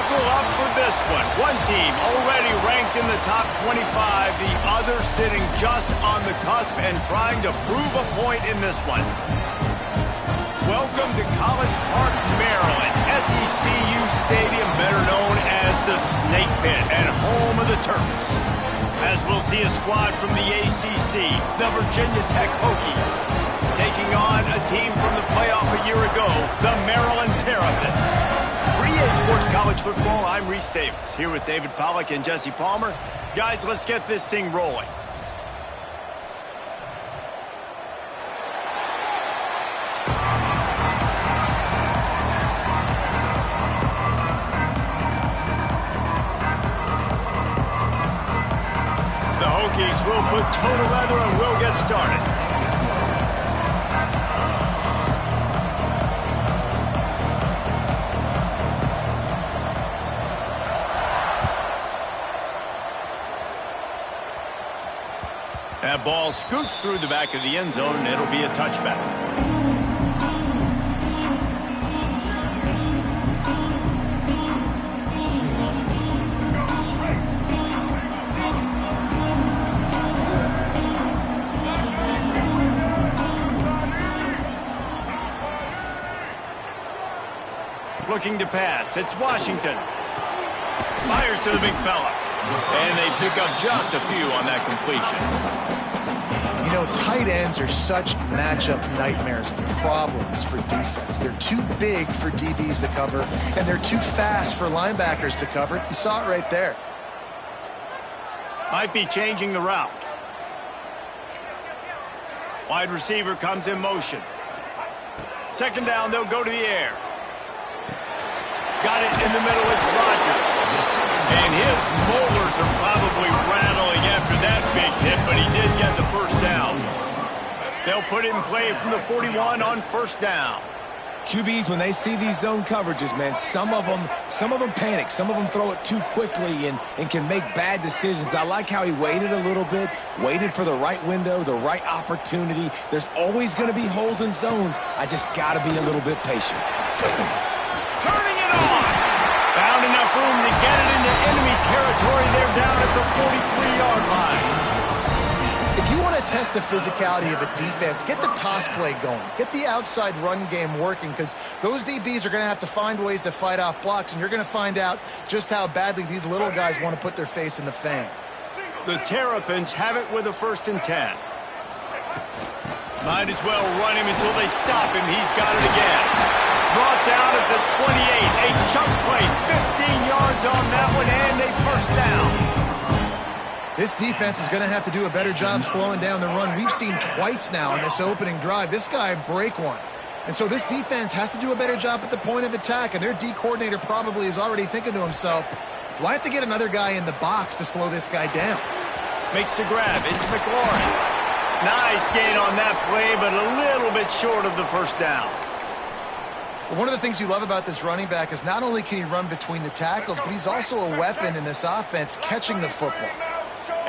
buckle up for this one. One team already ranked in the top 25, the other sitting just on the cusp and trying to prove a point in this one. Welcome to College Park, Maryland, SECU Stadium, better known as the Snake Pit and home of the Terps. As we'll see a squad from the ACC, the Virginia Tech Hokies, taking on a team from the playoff a year ago, the Maryland Terrapins. For EA Sports College Football, I'm Reese Davis, here with David Pollack and Jesse Palmer. Guys, let's get this thing rolling. The Hokies will put toe to leather and we'll get started. That ball scoots through the back of the end zone, and it'll be a touchback. Looking to pass. It's Washington. Fires to the big fella. And they pick up just a few on that completion. You know, tight ends are such matchup nightmares and problems for defense. They're too big for DBs to cover, and they're too fast for linebackers to cover. You saw it right there. Might be changing the route. Wide receiver comes in motion. Second down, they'll go to the air. Got it in the middle, it's Rodgers. And his molars are probably rattling after that big hit, but he did get the first down. They'll put it in play from the 41 on first down. QBs, when they see these zone coverages, man, some of them panic. Some of them throw it too quickly and can make bad decisions. I like how he waited a little bit, waited for the right window, the right opportunity. There's always going to be holes in zones. I just got to be a little bit patient. Turning it on. Found enough room to get it into enemy territory. They're down at the 43-yard line. If you want to test the physicality of a defense, get the toss play going. Get the outside run game working, because those DBs are going to have to find ways to fight off blocks, and you're going to find out just how badly these little guys want to put their face in the fan. The Terrapins have it with a 1st and 10. Might as well run him until they stop him. He's got it again. Brought down at the 28. A chunk play, 15 yards on that one, and a first down. This defense is going to have to do a better job slowing down the run. We've seen twice now in this opening drive this guy break one. And so this defense has to do a better job at the point of attack, and their D coordinator probably is already thinking to himself, do I have to get another guy in the box to slow this guy down? Makes the grab. It's McLaurin. Nice gain on that play, but a little bit short of the first down. One of the things you love about this running back is not only can he run between the tackles, but he's also a weapon in this offense catching the football.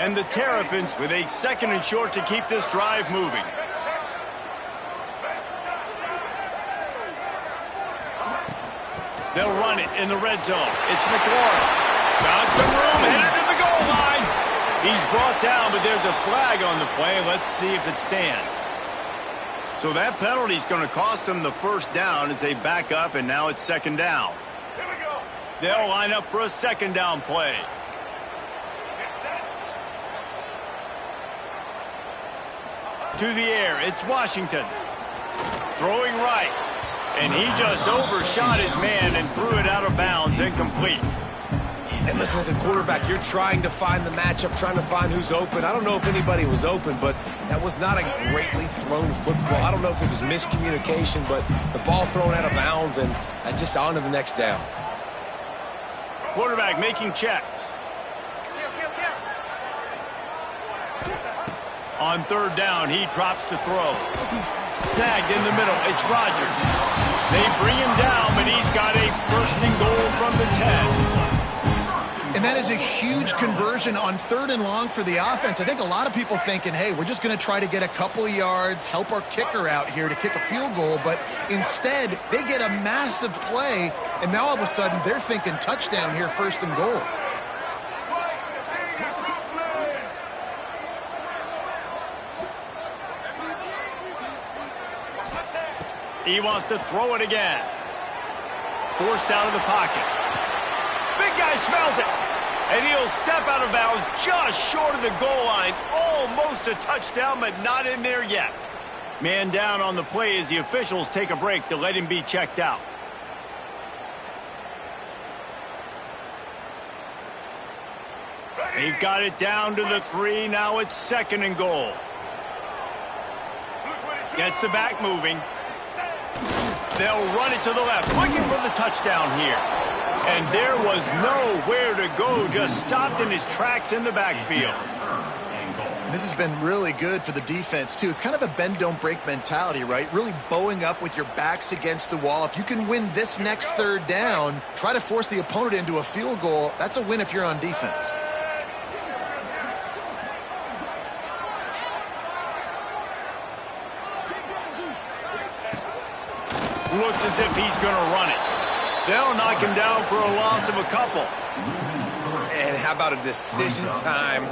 And the Terrapins with a 2nd and short to keep this drive moving. They'll run it in the red zone. It's McLaurin. Got some room, headed to the goal line. He's brought down, but there's a flag on the play. Let's see if it stands. So that penalty is going to cost them the first down as they back up, and now it's 2nd down. They'll line up for a 2nd down play. To the air, it's Washington. Throwing right. And he just overshot his man and threw it out of bounds, incomplete. And listen, as a quarterback, you're trying to find the matchup, trying to find who's open. I don't know if anybody was open, but that was not a greatly thrown football. I don't know if it was miscommunication, but the ball thrown out of bounds and just on to the next down. Quarterback making checks. On 3rd down, he drops to throw. Snagged in the middle, it's Rodgers. They bring him down, but he's got a 1st and goal from the 10. And that is a huge conversion on 3rd and long for the offense. I think a lot of people thinking, hey, we're just going to try to get a couple of yards, help our kicker out here to kick a field goal. But instead, they get a massive play, and now all of a sudden they're thinking touchdown here, 1st and goal. He wants to throw it again. Forced out of the pocket. Big guy smells it. And he'll step out of bounds just short of the goal line. Almost a touchdown, but not in there yet. Man down on the play as the officials take a break to let him be checked out. They've got it down to the 3. Now it's 2nd and goal. Gets the back moving. They'll run it to the left, looking for the touchdown here. And there was nowhere to go, just stopped in his tracks in the backfield. This has been really good for the defense, too. It's kind of a bend-don't-break mentality, right? Really bowing up with your backs against the wall. If you can win this next 3rd down, try to force the opponent into a field goal. That's a win if you're on defense. Looks as if he's going to run it. They'll knock him down for a loss of a couple. And how about a decision time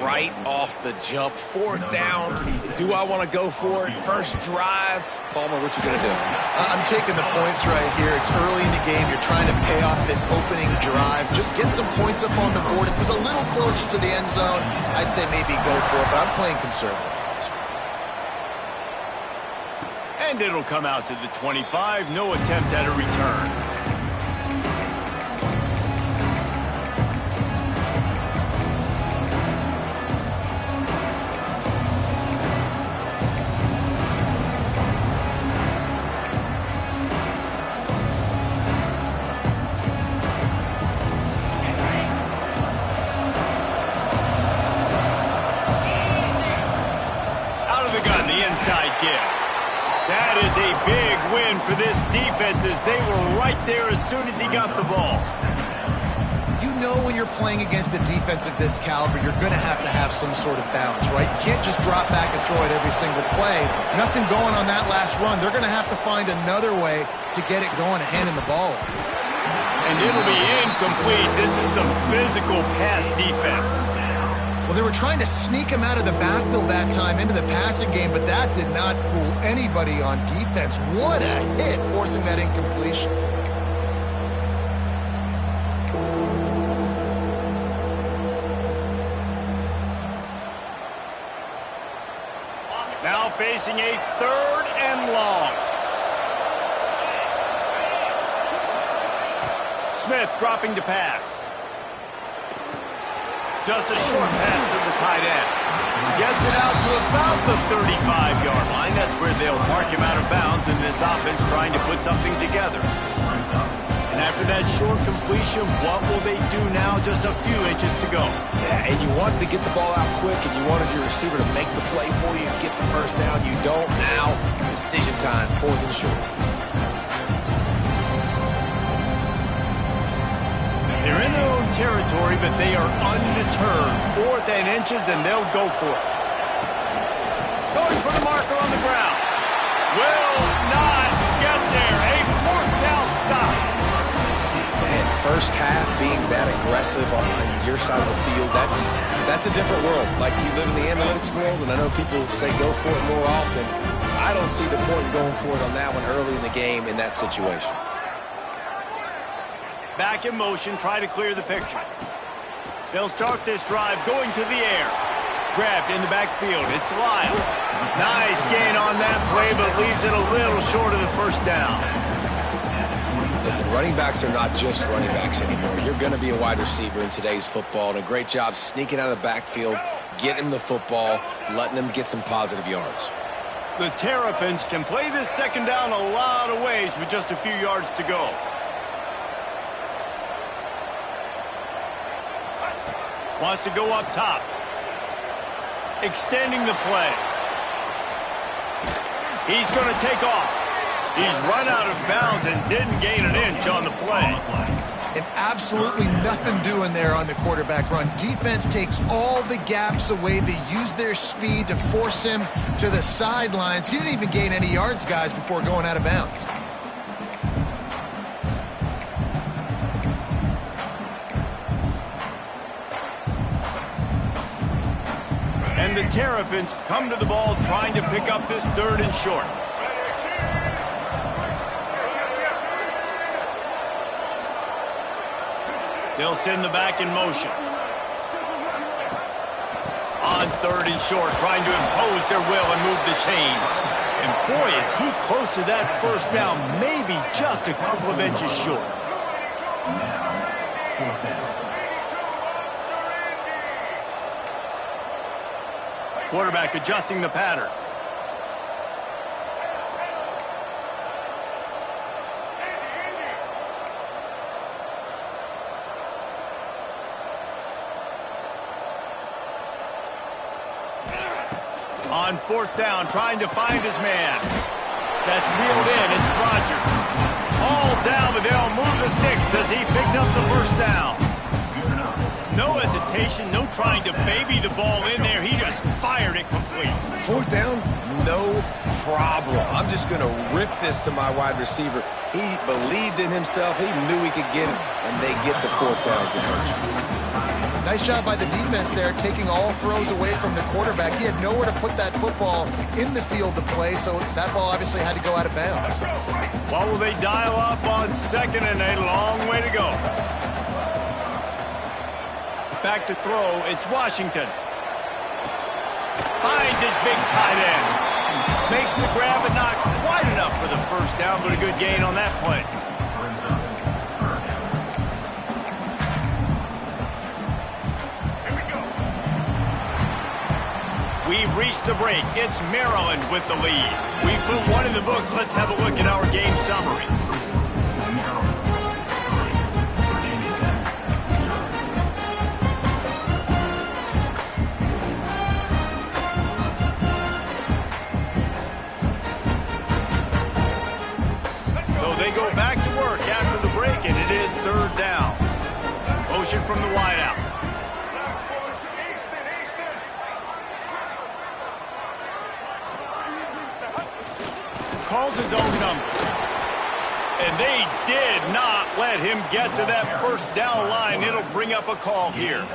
right off the jump? 4th down. Do I want to go for it? First drive. Palmer, what you going to do? I'm taking the points right here. It's early in the game. You're trying to pay off this opening drive. Just get some points up on the board. If it was a little closer to the end zone, I'd say maybe go for it, but I'm playing conservative. And it'll come out to the 25. No attempt at a return. Out of the gun, the inside give. That is a big win for this defense as they were right there as soon as he got the ball. You know when you're playing against a defense of this caliber, you're going to have some sort of balance, right? You can't just drop back and throw it every single play. Nothing going on that last run. They're going to have to find another way to get it going and handing the ball off. And it'll be incomplete. This is some physical pass defense. Well, they were trying to sneak him out of the backfield that time into the passing game, but that did not fool anybody on defense. What a hit, forcing that incompletion. Now facing a 3rd and long. Smith dropping to pass. Just a short pass to the tight end. Gets it out to about the 35-yard line. That's where they'll mark him out of bounds in this offense trying to put something together. And after that short completion, what will they do now? Just a few inches to go. Yeah, and you wanted to get the ball out quick, and you wanted your receiver to make the play for you and get the 1st down. You don't now. Decision time, 4th and short. They're in their own territory, but they are undeterred. 4th and inches, and they'll go for it. Going for the marker on the ground. Will not get there. A 4th down stop. Man, first half being that aggressive on your side of the field, that's a different world. Like, you live in the analytics world, and I know people say go for it more often. I don't see the point in going for it on that one early in the game in that situation. Back in motion, try to clear the picture. They'll start this drive going to the air. Grabbed in the backfield. It's Lyle. Nice gain on that play, but leaves it a little short of the 1st down. Listen, running backs are not just running backs anymore. You're going to be a wide receiver in today's football, and a great job sneaking out of the backfield, getting the football, letting them get some positive yards. The Terrapins can play this 2nd down a lot of ways with just a few yards to go. Wants to go up top. Extending the play. He's going to take off. He's run out of bounds and didn't gain an inch on the play. and absolutely nothing doing there on the quarterback run. Defense takes all the gaps away. They use their speed to force him to the sidelines. He didn't even gain any yards, guys, before going out of bounds. And the Terrapins come to the ball trying to pick up this 3rd and short. They'll send the back in motion. On 3rd and short, trying to impose their will and move the chains. And boy, is he close to that 1st down, maybe just a couple of inches short. Quarterback adjusting the pattern. On 4th down, trying to find his man. That's reeled in. It's Rodgers. All down, but they'll move the sticks as he picks up the 1st down. No hesitation, no trying to baby the ball in there. He just fired it complete. 4th down, no problem. I'm just going to rip this to my wide receiver. He believed in himself. He knew he could get it, and they get the 4th down conversion. Nice job by the defense there, taking all throws away from the quarterback. He had nowhere to put that football in the field to play, so that ball obviously had to go out of bounds. What will they dial up on 2nd and a long way to go? Back to throw, it's Washington. Finds his big tight end. Makes the grab, but not quite enough for the 1st down, but a good gain on that play. We've reached the break. It's Maryland with the lead. We put one in the books. Let's have a look at our game summary. So they go back to work after the break, and it is 3rd down. Motion from the wideout. Calls his own number. And they did not let him get to that 1st down line. It'll bring up a call here.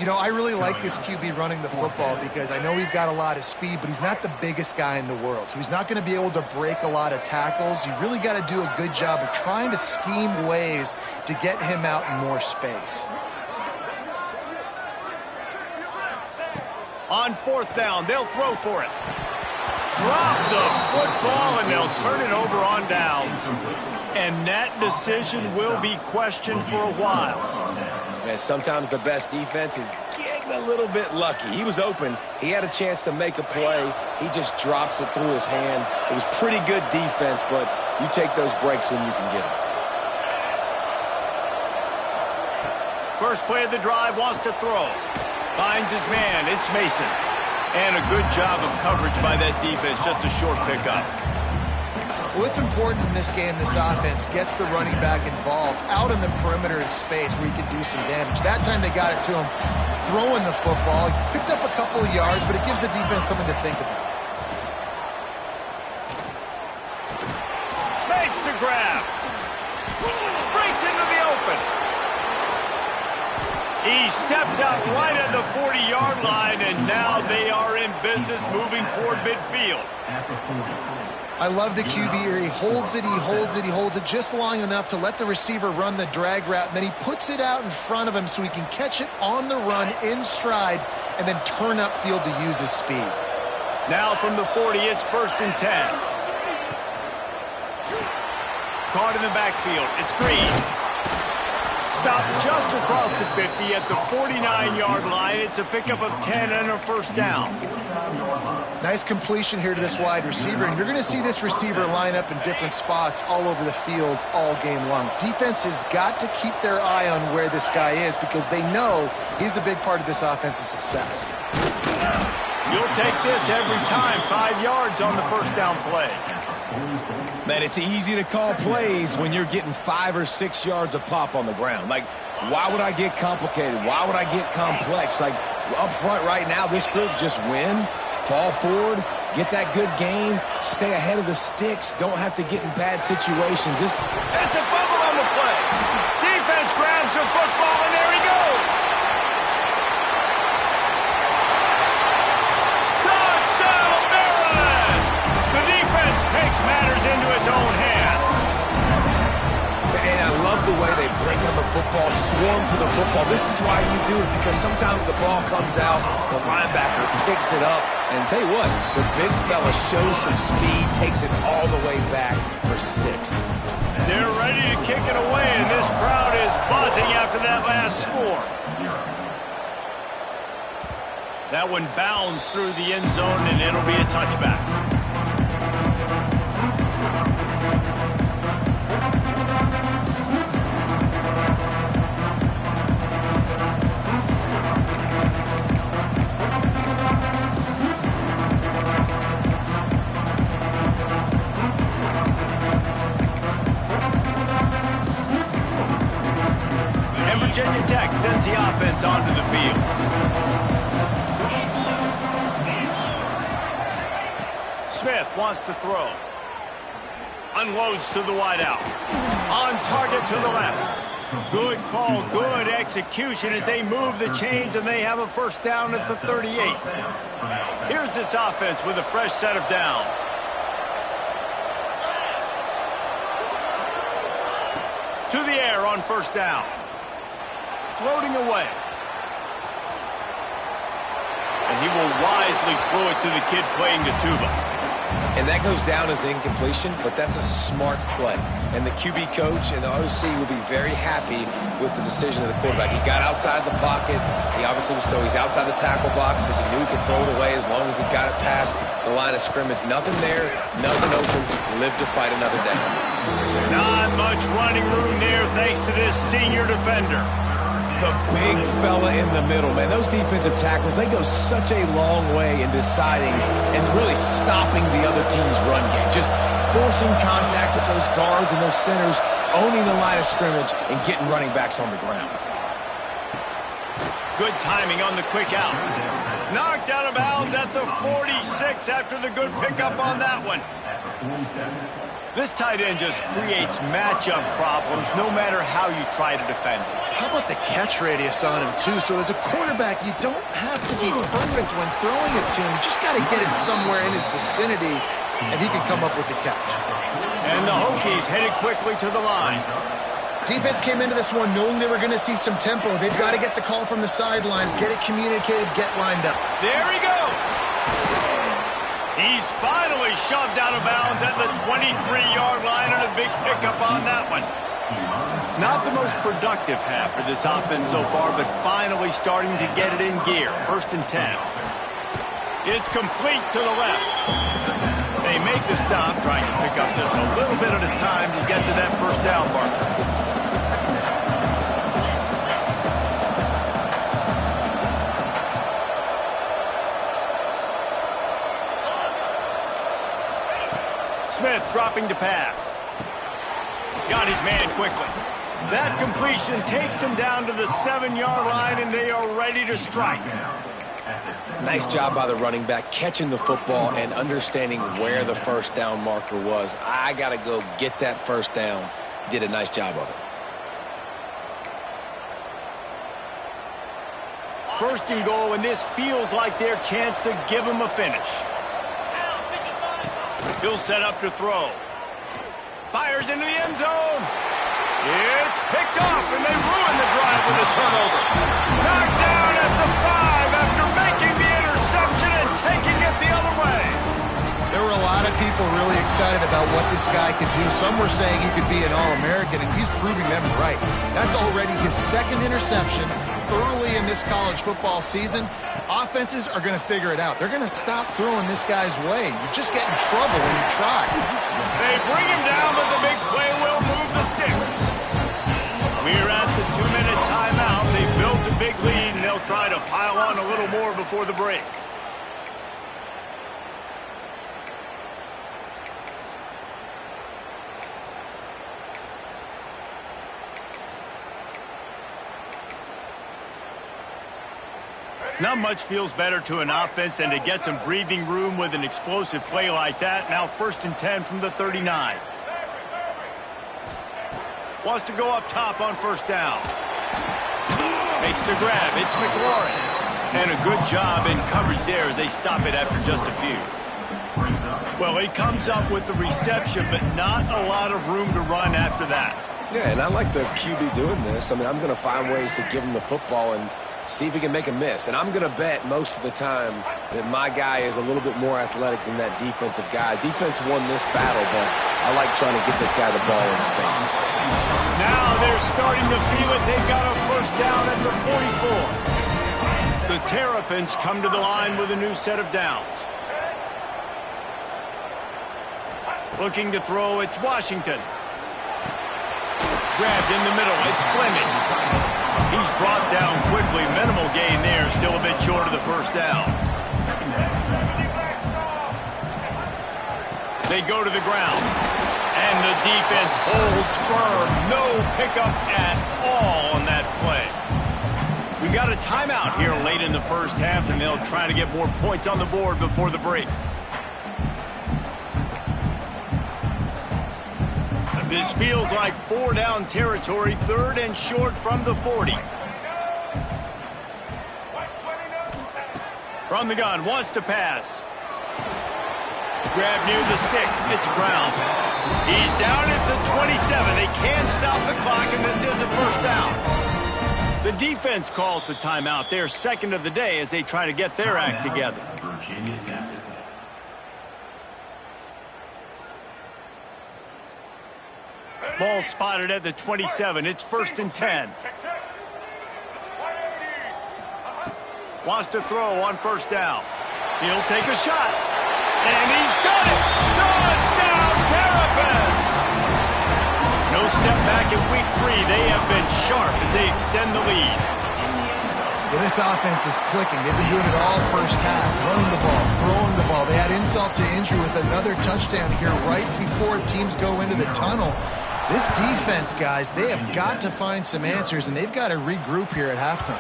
You know, I really like this QB running the football because I know he's got a lot of speed, but he's not the biggest guy in the world. So he's not going to be able to break a lot of tackles. You really got to do a good job of trying to scheme ways to get him out in more space. On 4th down, they'll throw for it. Drop the football, and they'll turn it over on downs. And that decision will be questioned for a while. Man, sometimes the best defense is getting a little bit lucky. He was open. He had a chance to make a play. He just drops it through his hand. It was pretty good defense, but you take those breaks when you can get them. First play of the drive, wants to throw. Finds his man. It's Mason. And a good job of coverage by that defense. Just a short pickup. Well, it's important in this game, this offense gets the running back involved out in the perimeter in space where he can do some damage. That time they got it to him throwing the football. He picked up a couple of yards, but it gives the defense something to think about. Makes the grab. Breaks into the open. He steps out right at the 40-yard line, and now they are in business moving toward midfield. I love the QB here. He holds it, he holds it, he holds it just long enough to let the receiver run the drag route, and then he puts it out in front of him so he can catch it on the run in stride and then turn upfield to use his speed. Now from the 40, it's 1st and 10. Caught in the backfield. It's Green. Stopped just across the 50 at the 49-yard line. It's a pickup of 10 and a 1st down. Nice completion here to this wide receiver, and you're going to see this receiver line up in different spots all over the field all game long. Defense has got to keep their eye on where this guy is because they know he's a big part of this offense's success. You'll take this every time. 5 yards on the 1st down play. Man, it's easy to call plays when you're getting 5 or 6 yards of pop on the ground. Like, why would I get complicated? Why would I get complex? Like, up front right now, this group just win, fall forward, get that good gain, stay ahead of the sticks, don't have to get in bad situations. It's a fumble on the play. Defense grabs the football, and there he goes. Touchdown, Maryland! The defense takes matters into its own hands. And I love the way they break on the football, swarm to the football. This is why you do it, because sometimes the ball comes out, the linebacker picks it up, and tell you what, the big fella shows some speed, takes it all the way back for 6. They're ready to kick it away, and this crowd is buzzing after that last score. That one bounds through the end zone, and it'll be a touchback. Virginia Tech sends the offense onto the field. Smith wants to throw. Unloads to the wideout. On target to the left. Good call, good execution as they move the chains and they have a first down at the 38. Here's this offense with a fresh set of downs. To the air on first down. Floating away. And he will wisely throw it to the kid playing the tuba. And that goes down as an incompletion, but that's a smart play. And the QB coach and the OC will be very happy with the decision of the quarterback. He got outside the pocket. He obviously was he's outside the tackle box as he knew he could throw it away as long as he got it past the line of scrimmage. Nothing there, nothing open. Live to fight another day. Not much running room there thanks to this senior defender. The big fella in the middle, man. Those defensive tackles, they go such a long way in deciding and really stopping the other team's run game. Just forcing contact with those guards and those centers, owning the line of scrimmage, and getting running backs on the ground. Good timing on the quick out. Knocked out of bounds at the 46 after the good pickup on that one. This tight end just creates matchup problems no matter how you try to defend him. How about the catch radius on him, too? So as a quarterback, you don't have to be perfect when throwing it to him. You just got to get it somewhere in his vicinity, and he can come up with the catch. And the Hokies headed quickly to the line. Defense came into this one knowing they were going to see some tempo. They've got to get the call from the sidelines, get it communicated, get lined up. There he goes. He's finally shoved out of bounds at the 23-yard line and a big pickup on that one. Not the most productive half for this offense so far, but finally starting to get it in gear. 1st and 10. It's complete to the left. They make the stop, trying to pick up just a little bit at a time to get to that first down marker. Smith dropping to pass. Got his man quickly. That completion takes them down to the 7-yard line, and they are ready to strike. Nice job by the running back, catching the football and understanding where the first down marker was. I got to go get that first down. He did a nice job of it. 1st and goal, and this feels like their chance to give them a finish. He'll set up to throw. Fires into the end zone. It's picked off, and they ruin the drive with a turnover. Knocked down at the 5 after making the interception and taking it the other way. There were a lot of people really excited about what this guy could do. Some were saying he could be an All-American, and he's proving them right. That's already his 2nd interception early in this college football season. Offenses are going to figure it out. They're going to stop throwing this guy's way. You just get in trouble when you try. They bring him down, but the big play will move the sticks. We're at the 2-minute timeout. They built a big lead, and they'll try to pile on a little more before the break. Not much feels better to an offense than to get some breathing room with an explosive play like that. Now 1st and 10 from the 39. Wants to go up top on 1st down. Makes the grab. It's McLaurin. And a good job in coverage there as they stop it after just a few. Well, he comes up with the reception, but not a lot of room to run after that. Yeah, and I like the QB doing this. I mean, I'm going to find ways to give him the football and see if he can make a miss. And I'm going to bet most of the time that my guy is a little bit more athletic than that defensive guy. Defense won this battle, but I like trying to get this guy the ball in space. Now they're starting to feel it. They've got a 1st down at the 44. The Terrapins come to the line with a new set of downs. Looking to throw, it's Washington. Grabbed in the middle, it's Fleming. He's brought down quickly. Minimal gain there, still a bit short of the 1st down. They go to the ground. And the defense holds firm. No pickup at all on that play. We got a timeout here late in the 1st half, and they'll try to get more points on the board before the break. This feels like 4-down territory, 3rd and short from the 40. From the gun, wants to pass. Grab near the sticks, it's Brown. He's down at the 27. They can't stop the clock, and this is a 1st down. The defense calls the timeout. They're 2nd of the day as they try to get their act together. Ball spotted at the 27. It's 1st and 10. Wants to throw on 1st down. He'll take a shot. And he's got it. Touchdown, Terrapins! No step back in week 3. They have been sharp as they extend the lead. Well, this offense is clicking. They've been doing it all 1st half. Running the ball, throwing the ball. They had insult to injury with another touchdown here right before teams go into the tunnel. This defense, guys, they have got to find some answers, and they've got to regroup here at halftime.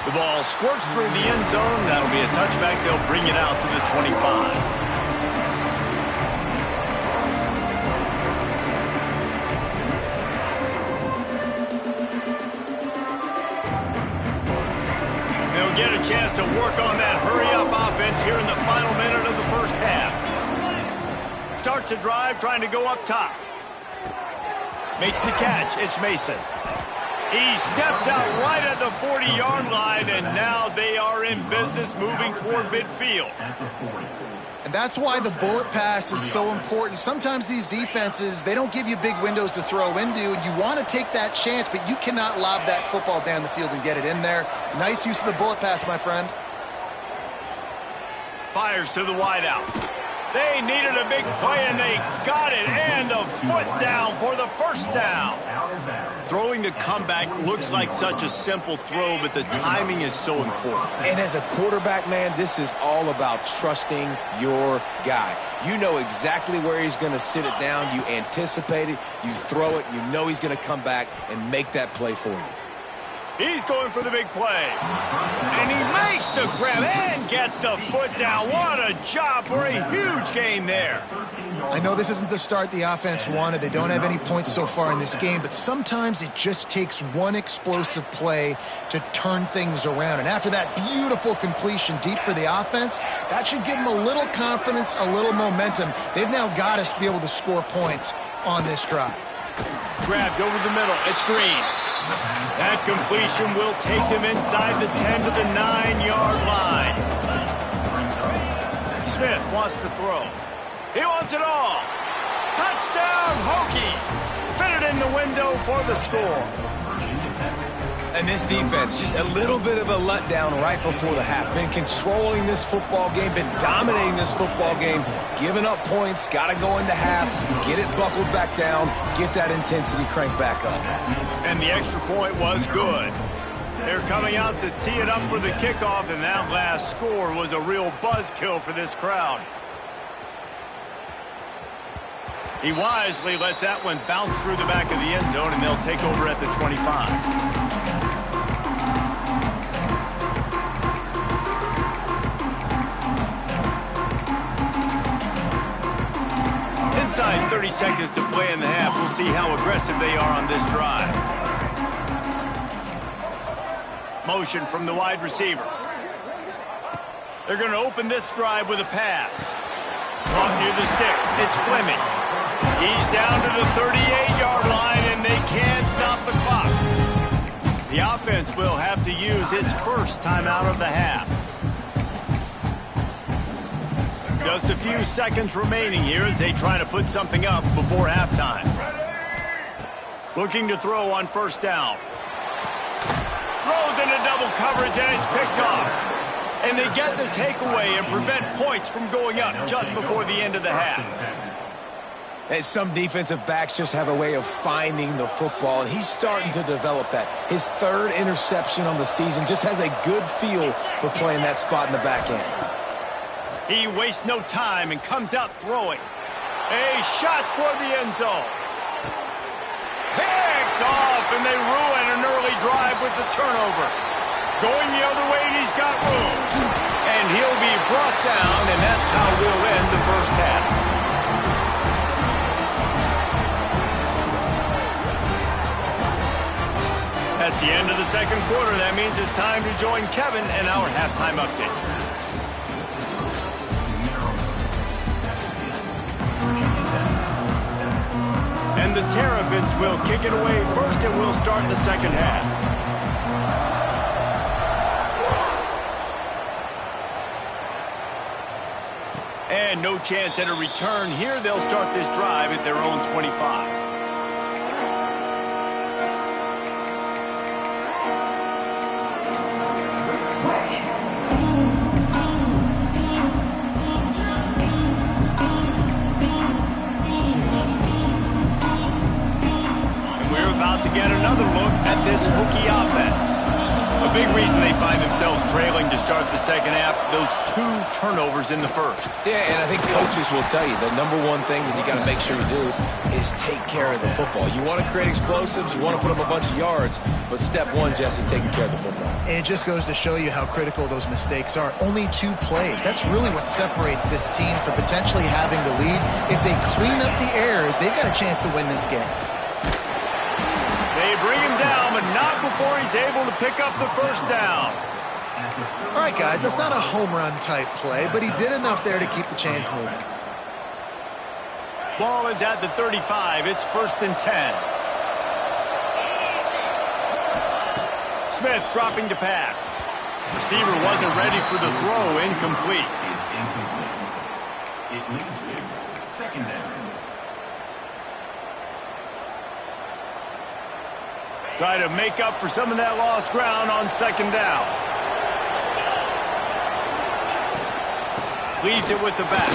The ball squirts through the end zone. That'll be a touchback. They'll bring it out to the 25. They'll get a chance to work on that hurry-up offense here in the final minute of the 1st half. Starts a drive trying to go up top. Makes the catch. It's Mason. He steps out right at the 40-yard line, and now they are in business moving toward midfield. And that's why the bullet pass is so important. Sometimes these defenses, they don't give you big windows to throw into, and you want to take that chance, but you cannot lob that football down the field and get it in there. Nice use of the bullet pass, my friend. Fires to the wideout. They needed a big play, and they got it, and the foot down for the 1st down. Throwing the comeback looks like such a simple throw, but the timing is so important. And as a quarterback, man, this is all about trusting your guy. You know exactly where he's going to sit it down. You anticipate it. You throw it. You know he's going to come back and make that play for you. He's going for the big play. And he makes the grab and gets the foot down. What a job for a huge gain there. I know this isn't the start the offense wanted. They don't have any points so far in this game, but sometimes it just takes one explosive play to turn things around. And after that beautiful completion deep for the offense, that should give them a little confidence, a little momentum. They've now got us to be able to score points on this drive. Grabbed over the middle. It's Green. That completion will take them inside the 10 to the 9-yard line. Smith wants to throw. He wants it all. Touchdown, Hokies. Fitted in the window for the score. And this defense, just a little bit of a letdown right before the half. Been controlling this football game, been dominating this football game, giving up points, got to go into half, get it buckled back down, get that intensity cranked back up. And the extra point was good. They're coming out to tee it up for the kickoff, and that last score was a real buzzkill for this crowd. He wisely lets that one bounce through the back of the end zone, and they'll take over at the 25. Inside 30 seconds to play in the half. We'll see how aggressive they are on this drive. Motion from the wide receiver. They're going to open this drive with a pass. Caught near the sticks. It's Fleming. He's down to the 38-yard line, and they can't stop the clock. The offense will have to use its first timeout of the half. Just a few seconds remaining here as they try to put something up before halftime. Looking to throw on first down. Throws into double coverage, and it's picked off. And they get the takeaway and prevent points from going up just before the end of the half. And some defensive backs just have a way of finding the football, and he's starting to develop that. His third interception on the season, just has a good feel for playing that spot in the back end. He wastes no time and comes out throwing. A shot toward the end zone. Picked off, and they ruin an early drive with the turnover. Going the other way, and he's got room. And he'll be brought down, and that's how we'll end the first half. That's the end of the second quarter. That means it's time to join Kevin and our halftime update. And the Terrapins will kick it away first, and we'll start the second half. And no chance at a return here. They'll start this drive at their own 25. To get another look at this Hokie offense. A big reason they find themselves trailing to start the second half, those 2 turnovers in the first. Yeah, and I think coaches will tell you the number one thing that you got to make sure you do is take care of the football. You want to create explosives, you want to put up a bunch of yards, but step one, Jesse, taking care of the football. And it just goes to show you how critical those mistakes are. Only 2 plays. That's really what separates this team from potentially having the lead. If they clean up the errors, they've got a chance to win this game. They bring him down, but not before he's able to pick up the first down. All right, guys, that's not a home run type play, but he did enough there to keep the chains moving. Ball is at the 35. It's 1st and 10. Smith dropping to pass. Receiver wasn't ready for the throw. Incomplete. It leaves it second down. Try to make up for some of that lost ground on second down. Leaves it with the back.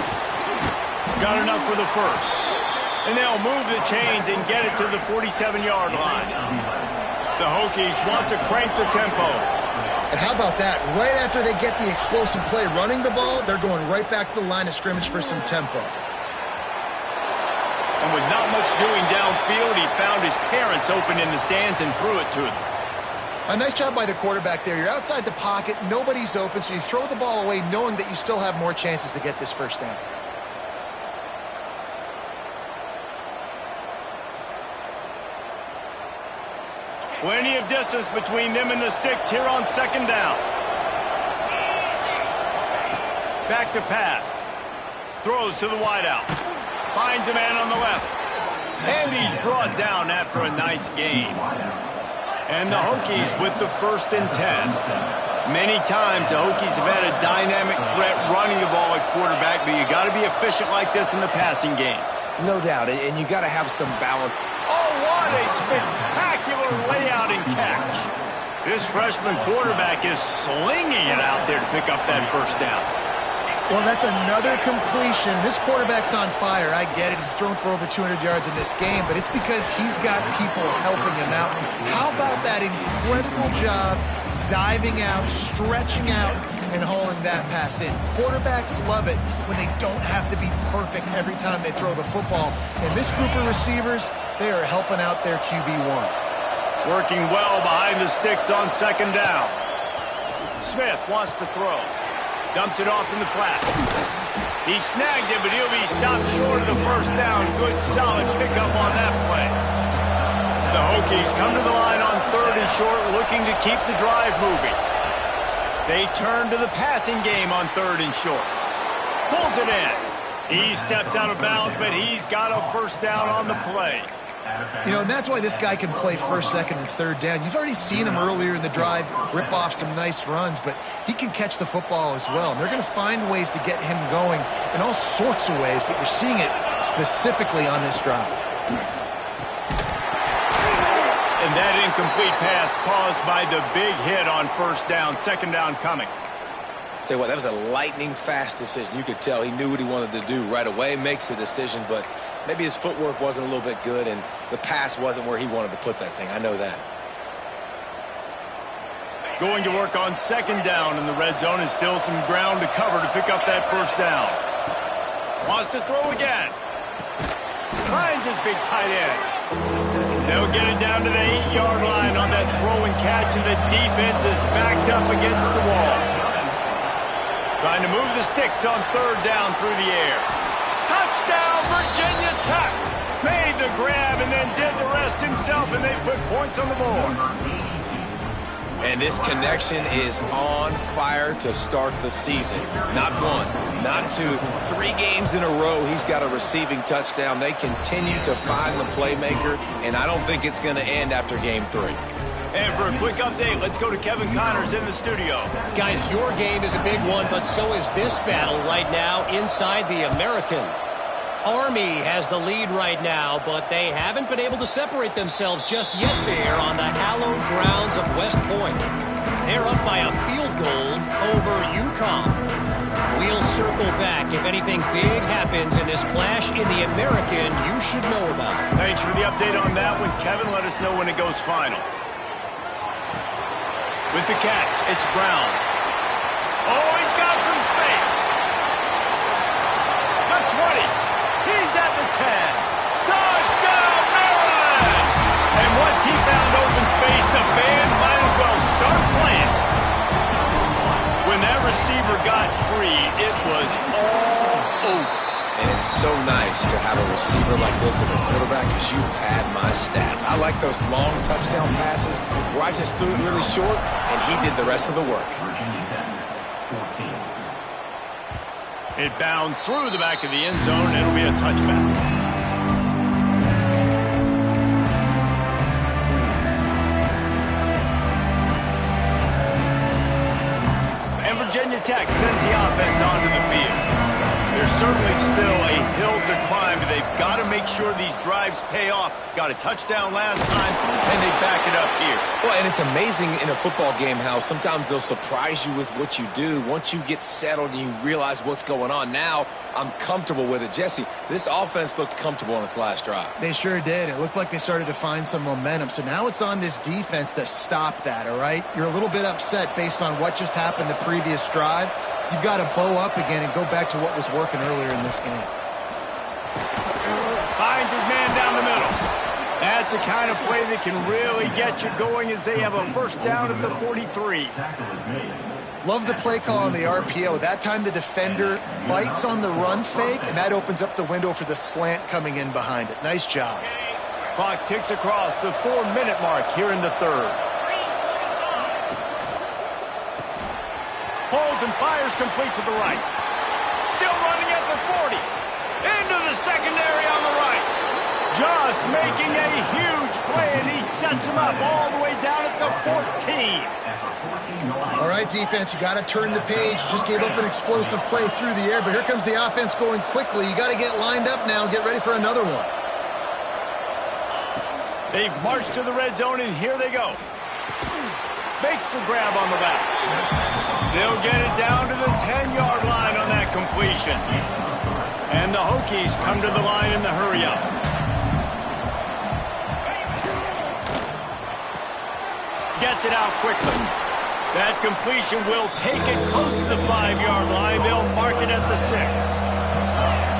Got enough for the first. And they'll move the chains and get it to the 47-yard line. The Hokies want to crank the tempo. And how about that? Right after they get the explosive play running the ball, they're going right back to the line of scrimmage for some tempo. And with not much doing downfield, he found his parents open in the stands and threw it to them. A nice job by the quarterback there. You're outside the pocket, nobody's open, so you throw the ball away knowing that you still have more chances to get this first down. Plenty of distance between them and the sticks here on second down. Back to pass. Throws to the wideout. Finds a man on the left. And he's brought down after a nice gain. And the Hokies with the 1st and 10. Many times the Hokies have had a dynamic threat running the ball at quarterback, but you got to be efficient like this in the passing game. No doubt, and you got to have some balance. Oh, what a spectacular layout and catch. This freshman quarterback is slinging it out there to pick up that first down. Well, that's another completion. This quarterback's on fire. I get it. He's thrown for over 200 yards in this game, but it's because he's got people helping him out. How about that incredible job diving out, stretching out, and hauling that pass in? Quarterbacks love it when they don't have to be perfect every time they throw the football. And this group of receivers, they are helping out their QB1. Working well behind the sticks on second down. Smith wants to throw. Dumps it off in the flat. He snagged it, but he'll be stopped short of the first down. Good, solid pickup on that play. The Hokies come to the line on 3rd and short, looking to keep the drive moving. They turn to the passing game on 3rd and short. Pulls it in. He steps out of bounds, but he's got a first down on the play. You know, and that's why this guy can play 1st, 2nd, and 3rd down. You've already seen him earlier in the drive rip off some nice runs, but he can catch the football as well. And they're going to find ways to get him going in all sorts of ways, but you're seeing it specifically on this drive. And that incomplete pass caused by the big hit on 1st down, 2nd down coming. Tell you what, that was a lightning-fast decision. You could tell he knew what he wanted to do right away, makes the decision, but maybe his footwork wasn't a little bit good, and the pass wasn't where he wanted to put that thing. I know that. Going to work on 2nd down in the red zone, and still some ground to cover to pick up that 1st down. Wants to throw again. Finds his big tight end. They'll get it down to the 8-yard line on that throw and catch, and the defense is backed up against the wall. Trying to move the sticks on 3rd down through the air. Touchdown, Virginia Tech! Made the grab and then did the rest himself, and they put points on the board. And this connection is on fire to start the season. Not 1, not 2, 3 games in a row he's got a receiving touchdown. They continue to find the playmaker, and I don't think it's going to end after game 3. And for a quick update, let's go to Kevin Connors in the studio. Guys, your game is a big one, but so is this battle right now inside the American. Army has the lead right now, but they haven't been able to separate themselves just yet there on the hallowed grounds of West Point. They're up by a field goal over UConn. We'll circle back if anything big happens in this clash in the American you should know about. Thanks for the update on that one, Kevin. Let us know when it goes final. With the catch, it's Brown. Oh, he's got some space. The 20. He's at the 10. Touchdown, Maryland! And once he found open space, the band might as well start playing. When that receiver got free, it was all over. And it's so nice to have a receiver like this as a quarterback, because you had my stats. I like those long touchdown passes where I just threw it really short, and he did the rest of the work. It bounds through the back of the end zone, and it'll be a touchback. And Virginia Tech sends the offense onto the field. There's certainly still a hill to climb, but they've got to make sure these drives pay off. Got a touchdown last time, and they back it up here. Well, and it's amazing in a football game how sometimes they'll surprise you with what you do. Once you get settled and you realize what's going on, now I'm comfortable with it. Jesse, this offense looked comfortable on its last drive. They sure did. It looked like they started to find some momentum. So now it's on this defense to stop that, all right? You're a little bit upset based on what just happened the previous drive. You've got to bow up again and go back to what was working earlier in this game. Finds his man down the middle. That's the kind of play that can really get you going as they have a first down at the 43. Love the play call on the RPO. That time the defender bites on the run fake, and that opens up the window for the slant coming in behind it. Nice job. Clock ticks across the 4-minute mark here in the third. Holds and fires complete to the right. Still running at the 40. Into the secondary on the right. Just making a huge play, and he sets him up all the way down at the 14. All right, defense, you got to turn the page. Just gave up an explosive play through the air, but here comes the offense going quickly. You got to get lined up now and get ready for another one. They've marched to the red zone, and here they go. Makes the grab on the back. They'll get it down to the 10-yard line on that completion. And the Hokies come to the line in the hurry-up. Gets it out quickly. That completion will take it close to the 5-yard line. They'll mark it at the 6.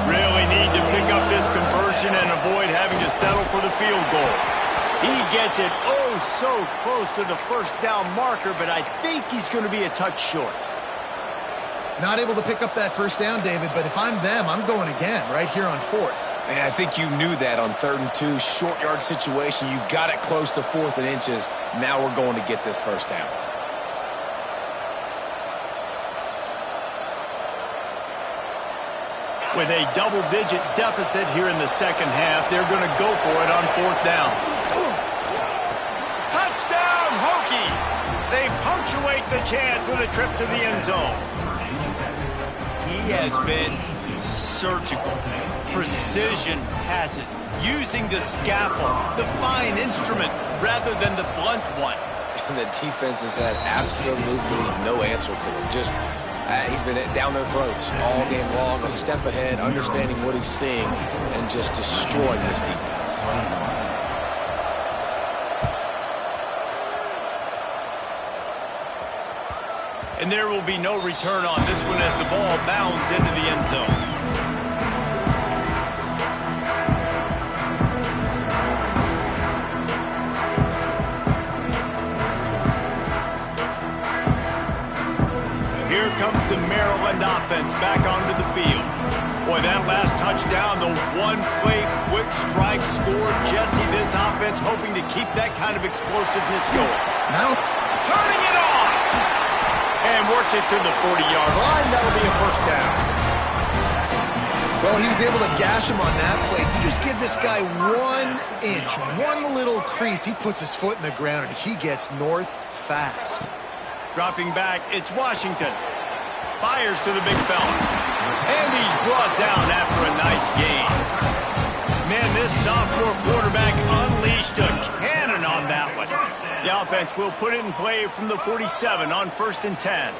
Really need to pick up this conversion and avoid having to settle for the field goal. He gets it oh so close to the first down marker, but I think he's going to be a touch short. Not able to pick up that first down, David, but if I'm them, I'm going again right here on 4th. And I think you knew that on 3rd and 2, short yard situation. You got it close to 4th and inches. Now we're going to get this first down. With a double-digit deficit here in the second half, they're going to go for it on 4th down. Touchdown, Hokies! They punctuate the chance with a trip to the end zone. He has been surgical. Precision passes, using the scalpel, the fine instrument, rather than the blunt one. And the defense has had absolutely no answer for him. Just, he's been down their throats all game long, a step ahead, understanding what he's seeing, and just destroying this defense. And there will be no return on this one as the ball bounds into the end zone. Here comes the Maryland offense back onto the field. Boy, that last touchdown, the one-play quick strike score. Jesse, this offense hoping to keep that kind of explosiveness going. Now, Turning it on! And works it to the 40-yard line. That'll be a first down. well, he was able to gash him on that play. You just give this guy 1 inch, one little crease. He puts his foot in the ground, and he gets north fast. Dropping back, it's Washington. Fires to the big fella. And he's brought down after a nice gain. Man, this sophomore quarterback unleashed a cannon on that one. The offense will put it in play from the 47 on 1st and 10.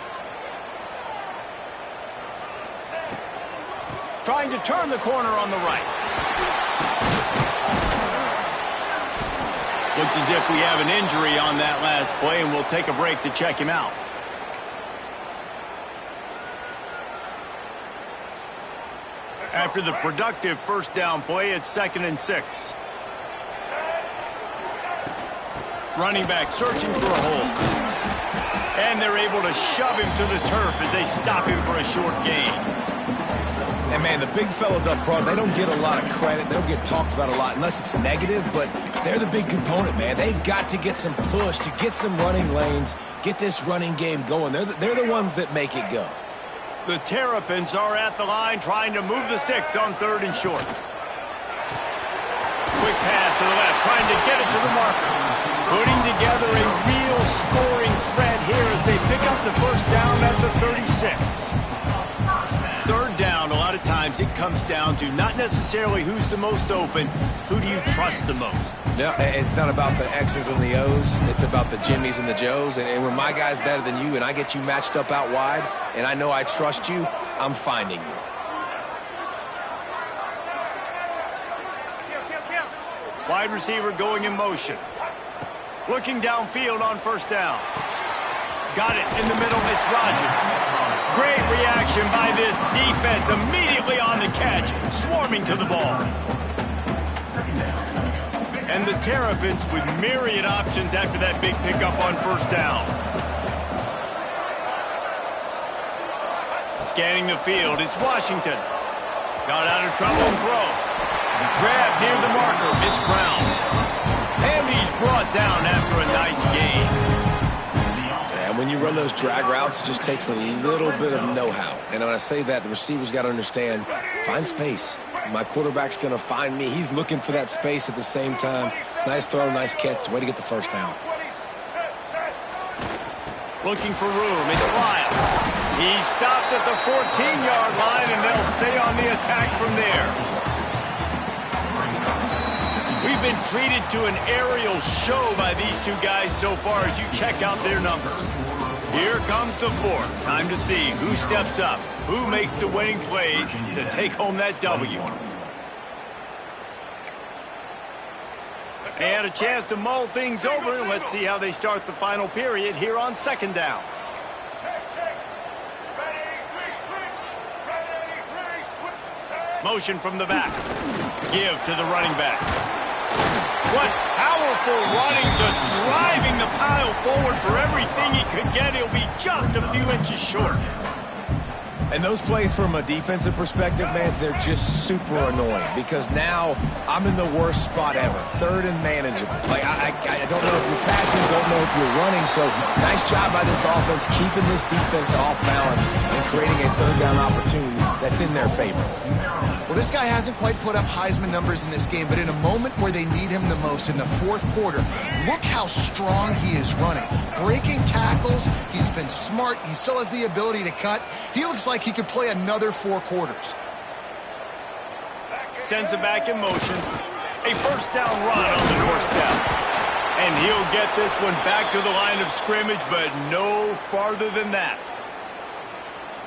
Trying to turn the corner on the right. Looks as if we have an injury on that last play, and we'll take a break to check him out. After the productive first down play, it's 2nd and 6. Running back searching for a hole. And they're able to shove him to the turf as they stop him for a short gain. And, man, the big fellas up front, they don't get a lot of credit. They don't get talked about a lot unless it's negative, but they're the big component, man. They've got to get some push, to get some running lanes, get this running game going. They're the ones that make it go. The Terrapins are at the line trying to move the sticks on 3rd and short. Quick pass to the left, trying to get it to the marker. Putting together a real scoring threat here as they pick up the first down at the 36. 3rd down, a lot of times it comes down to not necessarily who's the most open, who do you trust the most? Yeah, it's not about the X's and the O's. It's about the Jimmies and the Joes. And when my guy's better than you and I get you matched up out wide and I know I trust you, I'm finding you. Wide receiver going in motion. Looking downfield on 1st down. Got it in the middle. It's Rodgers. Great reaction by this defense. Immediately on the catch. Swarming to the ball. And the Terrapins with myriad options after that big pickup on 1st down. Scanning the field. It's Washington. Got out of trouble and throws. Grab near the marker. It's Brown. And he's brought down after a nice gain. And when you run those drag routes, it just takes a little bit of know-how. And when I say that, the receiver's got to understand, find space. My quarterback's going to find me. He's looking for that space at the same time. Nice throw, nice catch. Way to get the first down. Looking for room. It's Lyle. He's stopped at the 14-yard line, and they'll stay on the attack from there. We've been treated to an aerial show by these two guys so far as you check out their numbers. Here comes the 4th. Time to see who steps up, who makes the winning plays to take home that W. And a chance to mull things over. Let's see how they start the final period here on 2nd down. Motion from the back. Give to the running back. What powerful running, just driving the pile forward for everything he could get. He'll be just a few inches short. And those plays from a defensive perspective, man, they're just super annoying because now I'm in the worst spot ever. Third and manageable. Like, I don't know if you're passing, don't know if you're running. So nice job by this offense keeping this defense off balance and creating a third down opportunity that's in their favor. Well, this guy hasn't quite put up Heisman numbers in this game, but in a moment where they need him the most, in the fourth quarter, look how strong he is running. Breaking tackles, he's been smart, he still has the ability to cut. He looks like he could play another 4 quarters. Sends it back in motion. A first down run on the doorstep. And he'll get this one back to the line of scrimmage, but no farther than that.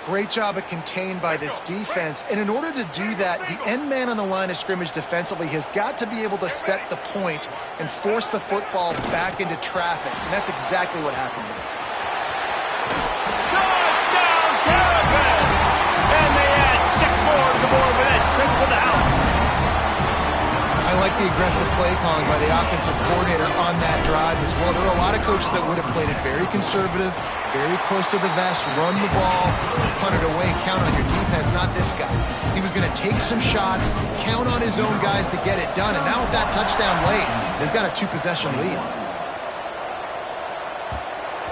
Great job at contained by this defense. And in order to do that, the end man on the line of scrimmage defensively has got to be able to set the point and force the football back into traffic. And that's exactly what happened there. Touchdown, Terrapins! And they add 6 more to the board with that trip to the house. I like the aggressive play calling by the offensive coordinator on that drive as well. There are a lot of coaches that would have played it very conservative, very close to the vest, run the ball, punt it away, count on your defense, not this guy. He was going to take some shots, count on his own guys to get it done, and now with that touchdown late, they've got a 2-possession lead.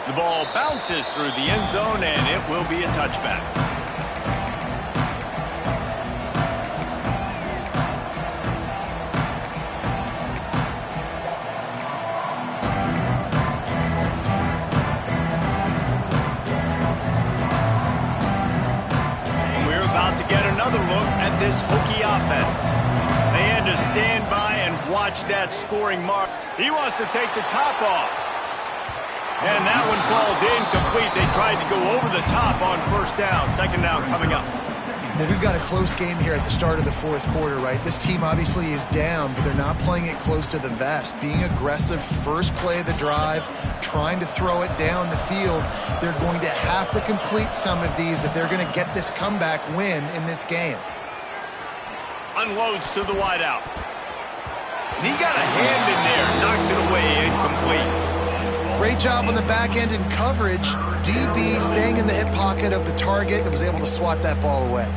The ball bounces through the end zone, and it will be a touchback. This Hokie offense. They had to stand by and watch that scoring mark. He wants to take the top off. And that one falls incomplete. They tried to go over the top on first down. Second down coming up. Well, we've got a close game here at the start of the fourth quarter, right? This team obviously is down, but they're not playing it close to the vest. Being aggressive, first play of the drive, trying to throw it down the field. They're going to have to complete some of these if they're going to get this comeback win in this game. Unloads to the wideout. And he got a hand in there, knocks it away, incomplete. Great job on the back end in coverage. DB staying in the hip pocket of the target and was able to swat that ball away.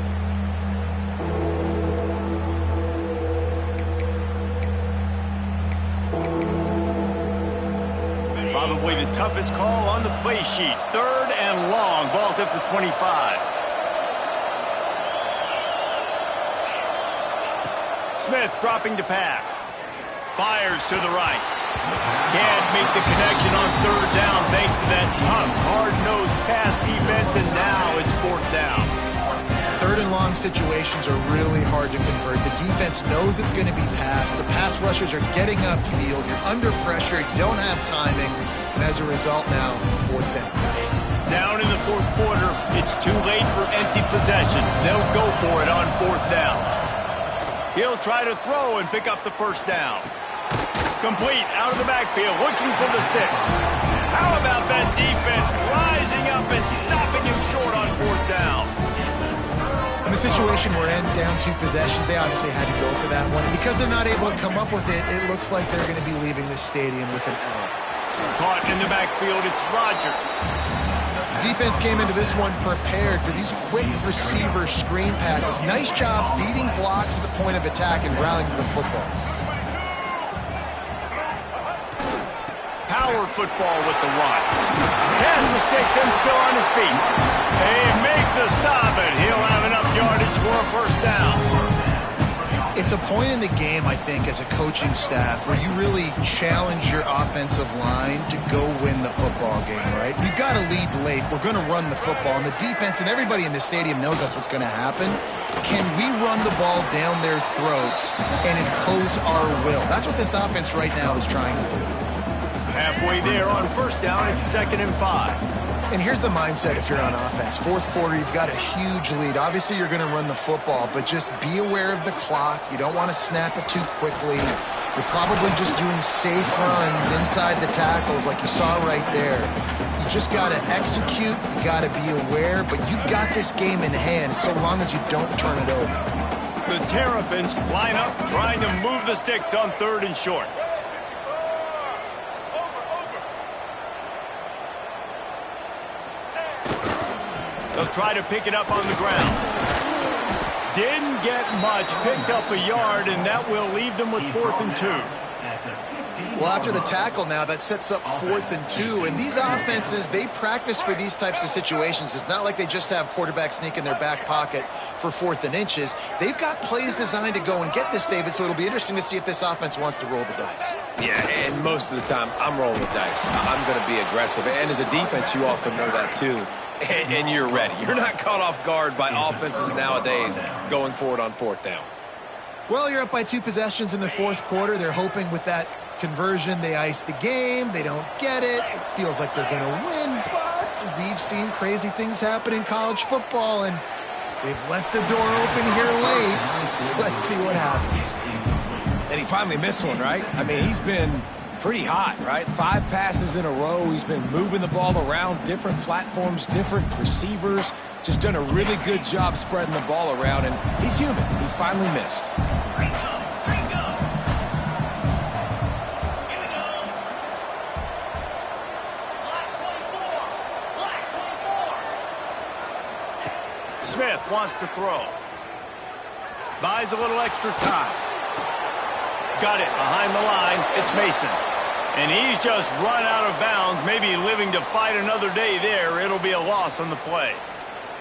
Probably the toughest call on the play sheet. Third and long. Ball's at the 25. Smith dropping to pass. Fires to the right. Can't make the connection on third down thanks to that tough, hard-nosed pass defense, and now it's fourth down. Third and long situations are really hard to convert. The defense knows it's going to be passed. The pass rushers are getting upfield. You're under pressure. You don't have timing. And as a result now, fourth down. Down in the fourth quarter, it's too late for empty possessions. They'll go for it on fourth down. He'll try to throw and pick up the first down. Complete out of the backfield, looking for the sticks. How about that defense rising up and stopping him short on fourth down? In the situation we're in, down 2 possessions, they obviously had to go for that one. And because they're not able to come up with it, it looks like they're going to be leaving this stadium with an L. Caught in the backfield, it's Rodgers. Defense came into this one prepared for these quick receiver screen passes. Nice job beating blocks at the point of attack and rallying to the football. Power football with the run. Has the sticks and still on his feet. They make the stop, and he'll have enough yardage for a first down. It's a point in the game, I think, as a coaching staff where you really challenge your offensive line to go win the football game, right? We've got to lead late. We're going to run the football, and the defense and everybody in the stadium knows that's what's going to happen. Can we run the ball down their throats and impose our will? That's what this offense right now is trying to do. Halfway there on first down, it's 2nd and 5. And here's the mindset if you're on offense. Fourth quarter, you've got a huge lead. Obviously, you're going to run the football, but just be aware of the clock. You don't want to snap it too quickly. You're probably just doing safe runs inside the tackles like you saw right there. You just got to execute. You got to be aware, but you've got this game in hand so long as you don't turn it over. The Terrapins line up trying to move the sticks on 3rd and short. They'll try to pick it up on the ground. Didn't get much, picked up a yard, and that will leave them with 4th and 2. Well, after the tackle now, that sets up 4th and 2. And these offenses, they practice for these types of situations. It's not like they just have quarterback sneak in their back pocket for 4th and inches. They've got plays designed to go and get this, David, so it'll be interesting to see if this offense wants to roll the dice. Yeah, and most of the time, I'm rolling the dice. I'm going to be aggressive. And as a defense, you also know that too. And you're ready. You're not caught off guard by offenses nowadays going forward on 4th down. Well, you're up by 2 possessions in the 4th quarter. They're hoping with that conversion, they ice the game. They don't get it. It feels like they're going to win, but we've seen crazy things happen in college football, and they've left the door open here late. Let's see what happens. And he finally missed one, right? I mean, he's been pretty hot, right? 5 passes in a row. He's been moving the ball around, different platforms, different receivers. Just done a really good job spreading the ball around, and he's human. He finally missed. Smith wants to throw. Buys a little extra time. Got it behind the line. It's Mason. And he's just run out of bounds, maybe living to fight another day there. It'll be a loss on the play.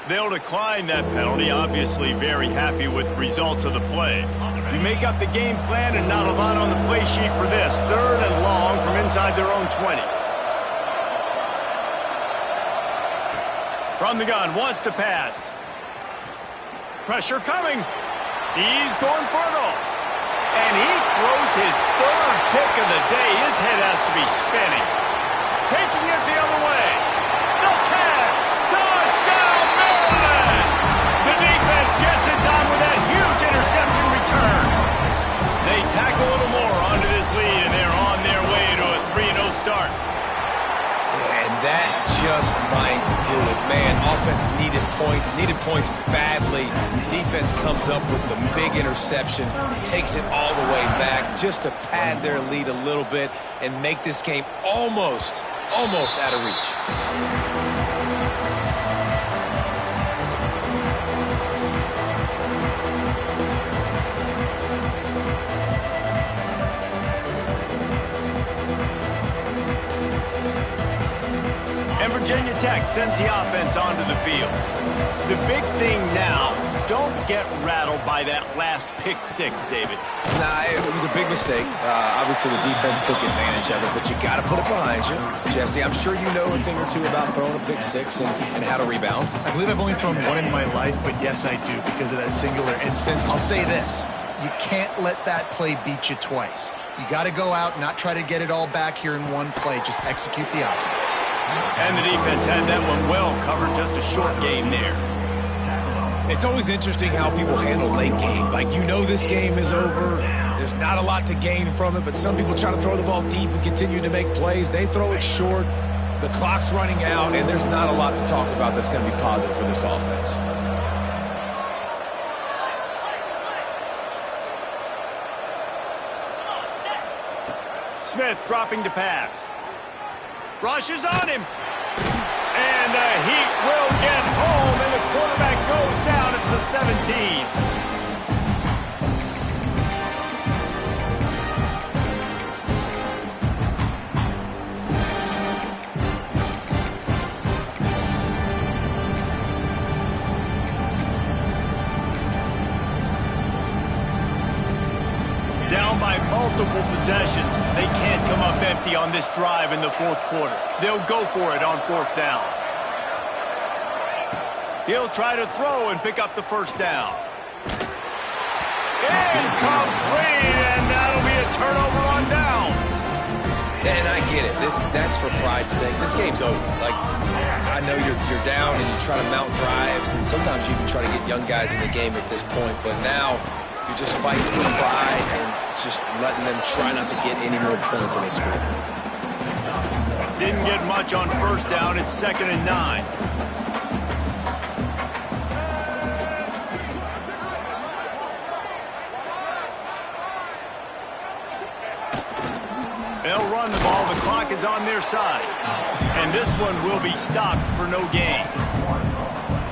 They'll decline that penalty, obviously very happy with results of the play. You make up the game plan and not a lot on the play sheet for this. 3rd and long from inside their own 20. From the gun, wants to pass. Pressure coming. He's going for it all. And he throws his 3rd pick of the day. His head has to be spinning. Taking it the other way. The tag. Touchdown, Maryland! The defense gets it done with that huge interception return. They tack a little more onto this lead, and they're on their way to a 3-0 start. And that just might do it. Man, offense needed points badly. Defense comes up with the big interception, takes it all the way back just to pad their lead a little bit and make this game almost out of reach. And Virginia Tech sends the offense onto the field. The big thing now, don't get rattled by that last pick 6, David. Nah, it was a big mistake. Obviously, the defense took advantage of it, but you got to put it behind you. Jesse, I'm sure you know a thing or two about throwing a pick 6 and how to rebound. I believe I've only thrown one in my life, but yes, I do because of that singular instance. I'll say this. You can't let that play beat you twice. You got to go out and not try to get it all back here in one play. Just execute the offense. And the defense had that one well covered, just a short game there. It's always interesting how people handle late game. Like, you know this game is over. There's not a lot to gain from it, but some people try to throw the ball deep and continue to make plays. They throw it short. The clock's running out, and there's not a lot to talk about that's going to be positive for this offense. Smith dropping to pass. Rushes on him. And the Heat will get home, and the quarterback goes down at the 17. Down by multiple possessions. They can't come up empty on this drive in the 4th quarter. They'll go for it on 4th down. He'll try to throw and pick up the 1st down. Incomplete, and that'll be a turnover on downs. And I get it. That's for pride's sake. This game's over. Like, I know you're down and you try to mount drives, and sometimes you even try to get young guys in the game at this point. But now you're just fighting for pride and just letting them try not to get any more points on the score. Didn't get much on 1st down. It's 2nd and 9. They'll run the ball. The clock is on their side. And this one will be stopped for no gain.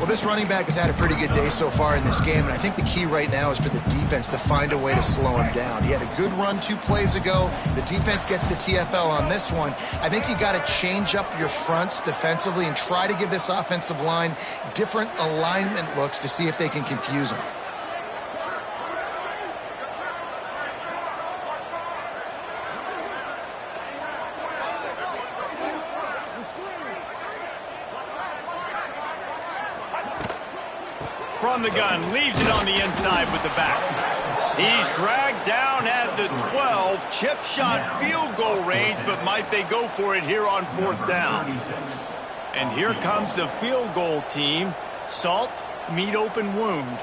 Well, this running back has had a pretty good day so far in this game, and I think the key right now is for the defense to find a way to slow him down. He had a good run 2 plays ago. The defense gets the TFL on this one. I think you got to change up your fronts defensively and try to give this offensive line different alignment looks to see if they can confuse him. From the gun, leaves it on the inside with the back. He's dragged down at the 12, chip shot field goal range, but might they go for it here on 4th down? And here comes the field goal team. Salt, meet open wound.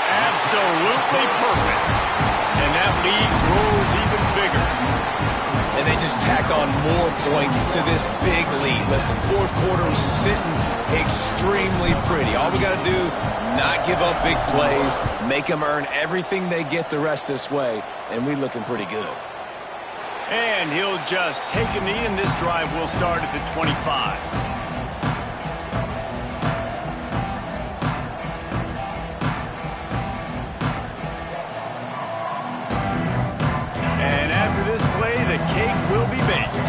Absolutely perfect. And that lead grows even bigger. And they just tack on more points to this big lead. Listen, 4th quarter is sitting extremely pretty. All we got to do, not give up big plays, make them earn everything they get the rest this way, and we looking pretty good. And he'll just take a knee, and this drive will start at the 25. The cake will be baked.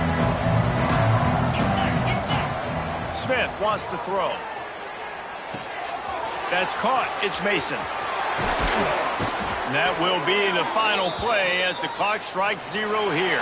Smith wants to throw. That's caught. It's Mason. And that will be the final play as the clock strikes 0 here.